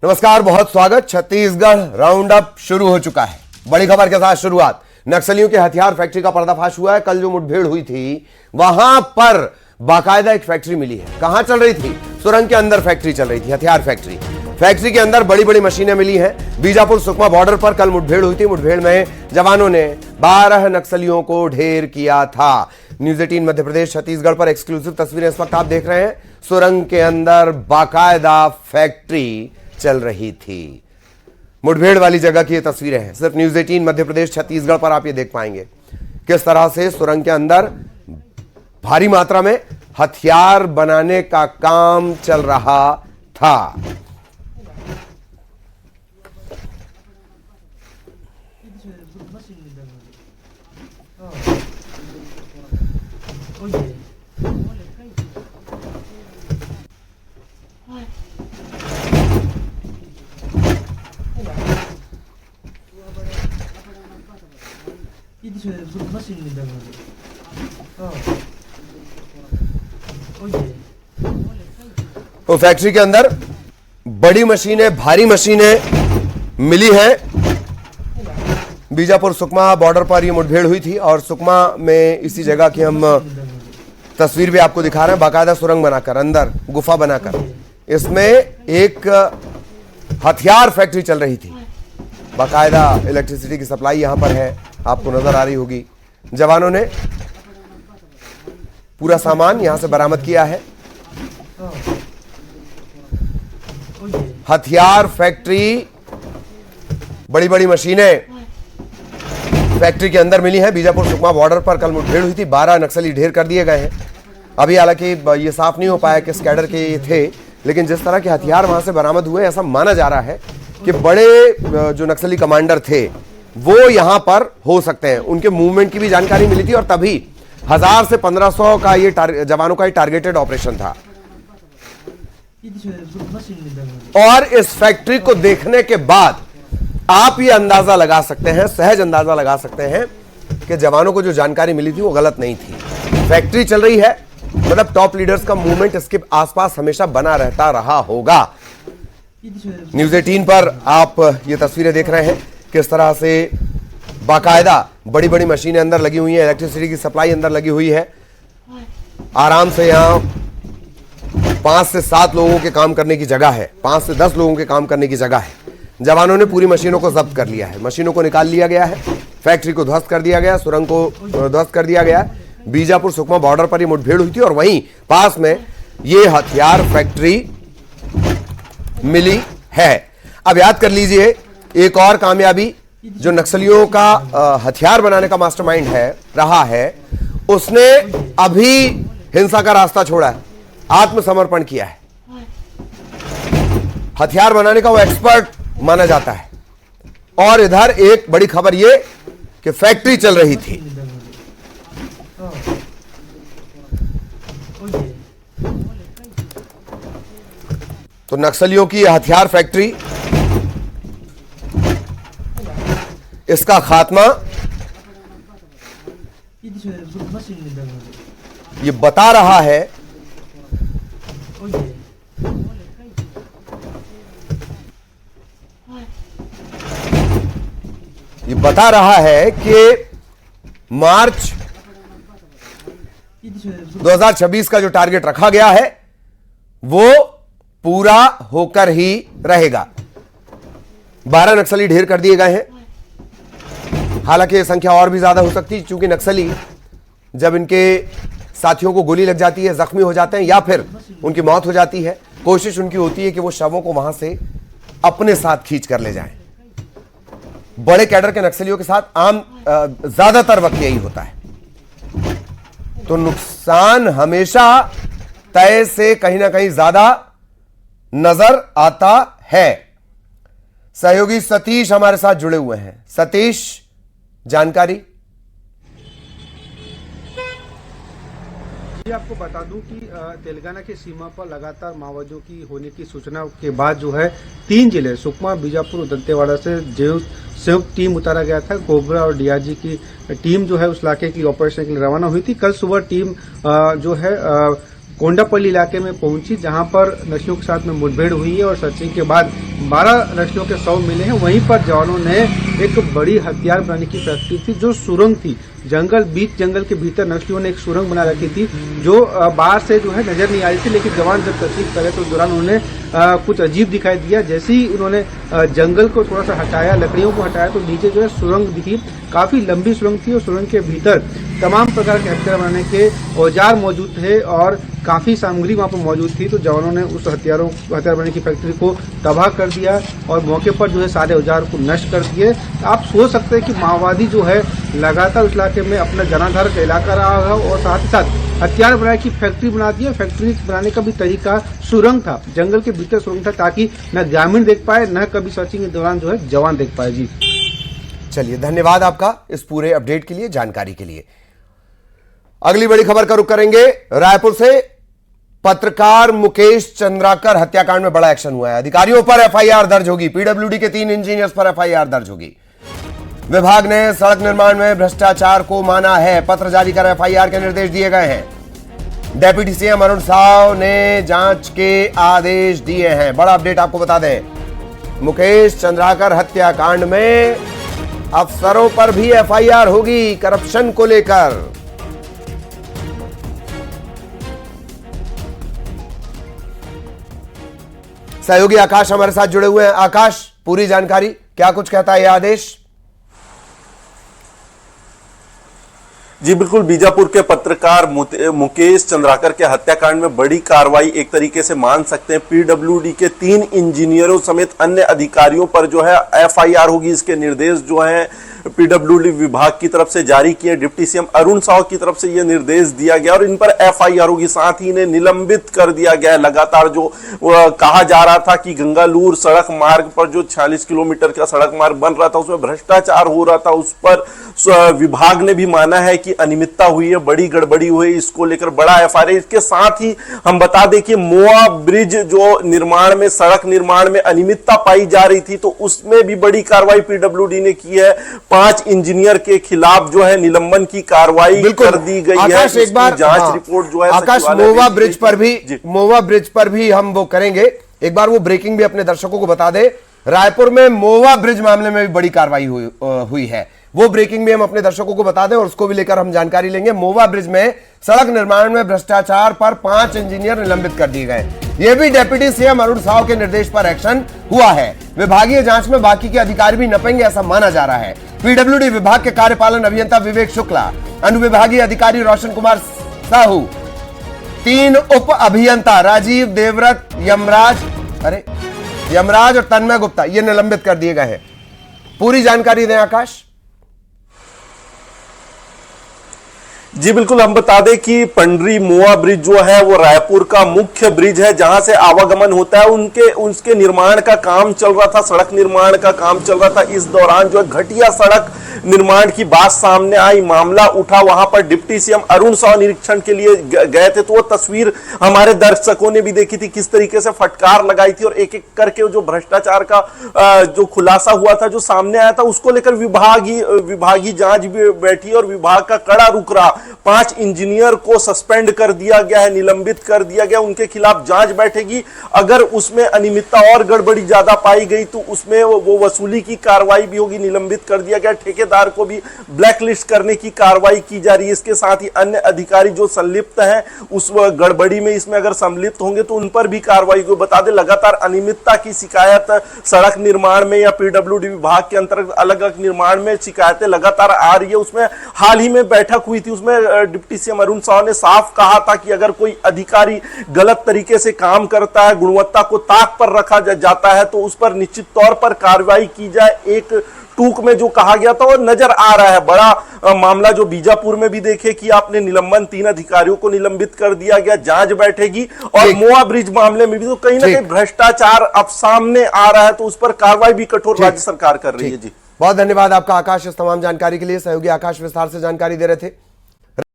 नमस्कार, बहुत स्वागत। छत्तीसगढ़ राउंड अप शुरू हो चुका है। बड़ी खबर के साथ शुरुआत। नक्सलियों के हथियार फैक्ट्री का पर्दाफाश हुआ है। कल जो मुठभेड़ हुई थी वहां पर बाकायदा एक फैक्ट्री मिली है। कहां चल रही थी? सुरंग के अंदर फैक्ट्री चल रही थी, हथियार फैक्ट्री। फैक्ट्री के अंदर बड़ी बड़ी मशीनें मिली हैं। बीजापुर सुकमा बॉर्डर पर कल मुठभेड़ हुई थी। मुठभेड़ में जवानों ने 12 नक्सलियों को ढेर किया था। न्यूज 18 मध्य प्रदेश छत्तीसगढ़ पर एक्सक्लूसिव तस्वीरें इस वक्त आप देख रहे हैं। सुरंग के अंदर बाकायदा फैक्ट्री चल रही थी। मुठभेड़ वाली जगह की ये तस्वीरें हैं। सिर्फ न्यूज 18 मध्य प्रदेश छत्तीसगढ़ पर आप ये देख पाएंगे किस तरह से सुरंग के अंदर भारी मात्रा में हथियार बनाने का काम चल रहा था। तो फैक्ट्री के अंदर बड़ी मशीनें, भारी मशीनें मिली हैं। बीजापुर सुकमा बॉर्डर पर ये मुठभेड़ हुई थी और सुकमा में इसी जगह की हम तस्वीर भी आपको दिखा रहे हैं। बाकायदा सुरंग बनाकर, अंदर गुफा बनाकर इसमें एक हथियार फैक्ट्री चल रही थी। बाकायदा इलेक्ट्रिसिटी की सप्लाई यहां पर है, आपको नजर आ रही होगी। जवानों ने पूरा सामान यहां से बरामद किया है। हथियार फैक्ट्री, बड़ी बड़ी मशीनें फैक्ट्री के अंदर मिली हैं। बीजापुर सुकमा बॉर्डर पर कल मुठभेड़ हुई थी। 12 नक्सली ढेर कर दिए गए हैं। अभी हालांकि ये साफ नहीं हो पाया किस कैडर के ये थे, लेकिन जिस तरह के हथियार वहां से बरामद हुए, ऐसा माना जा रहा है कि बड़े जो नक्सली कमांडर थे वो यहां पर हो सकते हैं। उनके मूवमेंट की भी जानकारी मिली थी और तभी 1000 से 1500 का ये जवानों का ये टारगेटेड ऑपरेशन था। और इस फैक्ट्री को देखने के बाद आप ये अंदाजा लगा सकते हैं, सहज अंदाजा लगा सकते हैं कि जवानों को जो जानकारी मिली थी वो गलत नहीं थी। फैक्ट्री चल रही है, मतलब टॉप लीडर्स का मूवमेंट इसके आसपास हमेशा बना रहता रहा होगा। न्यूज 18 पर आप ये तस्वीरें देख रहे हैं किस तरह से बाकायदा बड़ी बड़ी मशीनें अंदर लगी हुई हैं। इलेक्ट्रिसिटी की सप्लाई अंदर लगी हुई है। आराम से यहां 5 से 7 लोगों के काम करने की जगह है, 5 से 10 लोगों के काम करने की जगह है। जवानों ने पूरी मशीनों को जब्त कर लिया है। मशीनों को निकाल लिया गया है। फैक्ट्री को ध्वस्त कर दिया गया, सुरंग को ध्वस्त कर दिया गया। बीजापुर सुकमा बॉर्डर पर यह मुठभेड़ हुई थी और वहीं पास में यह हथियार फैक्ट्री मिली है। अब याद कर लीजिए, एक और कामयाबी जो नक्सलियों का हथियार बनाने का मास्टरमाइंड है रहा है, उसने अभी हिंसा का रास्ता छोड़ा है, आत्मसमर्पण किया है। हथियार बनाने का वो एक्सपर्ट माना जाता है। और इधर एक बड़ी खबर ये कि फैक्ट्री चल रही थी। तो नक्सलियों की हथियार फैक्ट्री, इसका खात्मा ये बता रहा है कि मार्च 2026 का जो टारगेट रखा गया है वो पूरा होकर ही रहेगा। 12 नक्सली ढेर कर दिए गए हैं। हालांकि यह संख्या और भी ज्यादा हो सकती है, क्योंकि नक्सली जब इनके साथियों को गोली लग जाती है, जख्मी हो जाते हैं या फिर उनकी मौत हो जाती है, कोशिश उनकी होती है कि वो शवों को वहां से अपने साथ खींच कर ले जाएं। बड़े कैडर के नक्सलियों के साथ आम ज्यादातर वक्त यही होता है। तो नुकसान हमेशा तय से कहीं ना कहीं ज्यादा नजर आता है। सहयोगी सतीश हमारे साथ जुड़े हुए हैं। सतीश, जानकारी। जी, आपको बता दूं कि तेलंगाना की सीमा पर लगातार माओवादियों की होने की सूचना के बाद जो है 3 जिले सुकमा, बीजापुर और दंतेवाड़ा से जो संयुक्त टीम उतारा गया था। कोबरा और डीआरजी की टीम जो है उस इलाके की ऑपरेशन के लिए रवाना हुई थी। कल सुबह टीम जो है कोंडापल्ली इलाके में पहुंची, जहां पर नक्सलियों के साथ में मुठभेड़ हुई है और सर्चिंग के बाद 12 नक्सलियों के शव मिले हैं। वहीं पर जवानों ने एक बड़ी हथियार बनाने की फैक्ट्री थी, जो सुरंग थी, जंगल के भीतर नक्सलियों ने एक सुरंग बना रखी थी, जो बाहर से जो है नजर नहीं आ रही थी। लेकिन जवान जब सर्चिंग करे तो उस दौरान उन्हें कुछ अजीब दिखाई दिया। जैसे ही उन्होंने जंगल को थोड़ा सा हटाया, लकड़ियों को हटाया, तो नीचे जो है सुरंग दिखी। काफी लंबी सुरंग थी और सुरंग के भीतर तमाम प्रकार के हथियार बनाने के औजार मौजूद थे और काफी सामग्री वहां पर मौजूद थी। तो जवानों ने उस हथियार बनाने की फैक्ट्री को तबाह कर दिया और मौके पर जो है सारे औजार को नष्ट कर दिए। आप सोच सकते हैं कि माओवादी जो है लगातार उस इलाके में अपना जनाधार का इलाका रहा है और साथ ही साथ हथियार बनाने की फैक्ट्री बना दी है। फैक्ट्री बनाने का भी तरीका सुरंग था, जंगल के भीतर सुरंग था, ताकि न ग्रामीण देख पाए न कभी सर्चिंग के दौरान जो है जवान देख पाए। जी चलिए, धन्यवाद आपका इस पूरे अपडेट के लिए, जानकारी के लिए। अगली बड़ी खबर का रुख करेंगे। रायपुर से पत्रकार मुकेश चंद्राकर हत्याकांड में बड़ा एक्शन हुआ है। अधिकारियों पर एफआईआर दर्ज होगी। पीडब्ल्यूडी के 3 इंजीनियर्स पर एफआईआर दर्ज होगी। विभाग ने सड़क निर्माण में भ्रष्टाचार को माना है। पत्र जारी कर एफआईआर के निर्देश दिए गए हैं। डेप्यूटी सीएम अरुण साव ने जांच के आदेश दिए हैं। बड़ा अपडेट आपको बता दें, मुकेश चंद्राकर हत्याकांड में अफसरों पर भी एफआईआर होगी करप्शन को लेकर। सहयोगी आकाश हमारे साथ जुड़े हुए हैं। आकाश, पूरी जानकारी, क्या कुछ कहता है यह आदेश? जी बिल्कुल, बीजापुर के पत्रकार मुकेश चंद्राकर के हत्याकांड में बड़ी कार्रवाई एक तरीके से मान सकते हैं। पीडब्ल्यूडी के 3 इंजीनियरों समेत अन्य अधिकारियों पर जो है एफआईआर होगी। इसके निर्देश जो है पीडब्ल्यूडी विभाग की तरफ से जारी किए। डिप्टी सीएम अरुण साव की तरफ से यह निर्देश दिया गया और इन पर एफआईआर होगी। साथ ही इन्हें निलंबित कर दिया गया है। लगातार जो कहा जा रहा था कि गंगालूर सड़क मार्ग पर जो 46 किलोमीटर का सड़क मार्ग बन रहा था उसमें भ्रष्टाचार हो रहा था, उस पर विभाग ने भी माना है कि अनियमितता हुई है, बड़ी गड़बड़ी हुई। इसको लेकर बड़ा एफआईआर। इसके साथ ही हम बता दें कि मोआ ब्रिज जो निर्माण में, सड़क निर्माण में अनियमितता पाई जा रही थी, तो उसमें भी बड़ी कार्रवाई पीडब्ल्यूडी ने की है। 5 इंजीनियर के खिलाफ जो है निलंबन की कार्रवाई कर दी गई है। एक बार जांच रिपोर्ट जो है आकाश, मोवा ब्रिज पर भी हम वो करेंगे। एक बार वो ब्रेकिंग भी अपने दर्शकों को बता दे। रायपुर में मोवा ब्रिज मामले में भी बड़ी कार्रवाई हुई है, वो ब्रेकिंग भी हम अपने दर्शकों को बता दें और उसको भी लेकर हम जानकारी लेंगे। मोवा ब्रिज में सड़क निर्माण में भ्रष्टाचार पर 5 इंजीनियर निलंबित कर दिए गए। यह भी डेप्यूटी सीएम अरुण साव के निर्देश पर एक्शन हुआ है। विभागीय जांच में बाकी के अधिकारी भी नपेंगे, ऐसा माना जा रहा है। पीडब्ल्यूडी विभाग के कार्यपालन अभियंता विवेक शुक्ला, अनुविभागीय अधिकारी रोशन कुमार साहू, 3 उप अभियंता राजीव देवव्रत, यमराज और तन्मय गुप्ता, ये निलंबित कर दिए गए हैं। पूरी जानकारी दें आकाश। जी बिल्कुल, हम बता दें कि पंडरी मोआ ब्रिज जो है वो रायपुर का मुख्य ब्रिज है, जहां से आवागमन होता है। उसके निर्माण का काम चल रहा था, सड़क निर्माण का काम चल रहा था। इस दौरान जो है घटिया सड़क निर्माण की बात सामने आई, मामला उठा। वहां पर डिप्टी सीएम अरुण साव निरीक्षण के लिए गए थे, तो वो तस्वीर हमारे दर्शकों ने भी देखी थी, किस तरीके से फटकार लगाई थी और एक एक करके जो भ्रष्टाचार का जो खुलासा हुआ था, जो सामने आया था, उसको लेकर विभागीय जांच भी बैठी और विभाग का कड़ा रुख रहा। 5 इंजीनियर को सस्पेंड कर दिया गया है, निलंबित कर दिया गया, उनके खिलाफ जांच बैठेगी। अगर उसमें अनियमितता और गड़बड़ी ज्यादा पाई गई तो उसमें वो वसूली की कार्रवाई भी होगी। निलंबित कर दिया गया। ठेकेदार को भी ब्लैकलिस्ट करने की कार्रवाई की जा रही है। इसके साथ ही अन्य अधिकारी जो संलिप्त हैं उस गड़बड़ी में, इसमें अगर संलिप्त होंगे तो उन पर भी कार्रवाई को। बता दें, लगातार अनियमितता की शिकायत सड़क निर्माण में या पीडब्ल्यूडी विभाग के अंतर्गत अलग अलग निर्माण में शिकायतें लगातार आ रही है। उसमें हाल ही में बैठक हुई थी, उसमें डिप्टी सीएम अरुण साव ने साफ कहा था कि अगर कोई अधिकारी गलत तरीके से काम करता है, गुणवत्ता को ताक पर रखा जाता है, तो उस पर निश्चित तौर पर कार्रवाई की जाए। एक टूक में जो कहा गया था वो नजर आ रहा है। बड़ा मामला जो बीजापुर में भी देखे कि आपने निलंबन, 3 अधिकारियों को निलंबित कर दिया गया, जांच बैठेगी। और मोआ ब्रिज मामले में भी तो कहीं ना कहीं भ्रष्टाचार अब सामने आ रहा है, तो उस पर कार्रवाई भी कठोर राज्य सरकार कर रही है। जी बहुत धन्यवाद आपका आकाश, इस तमाम जानकारी के लिए। सहयोगी आकाश विस्तार से जानकारी दे रहे थे।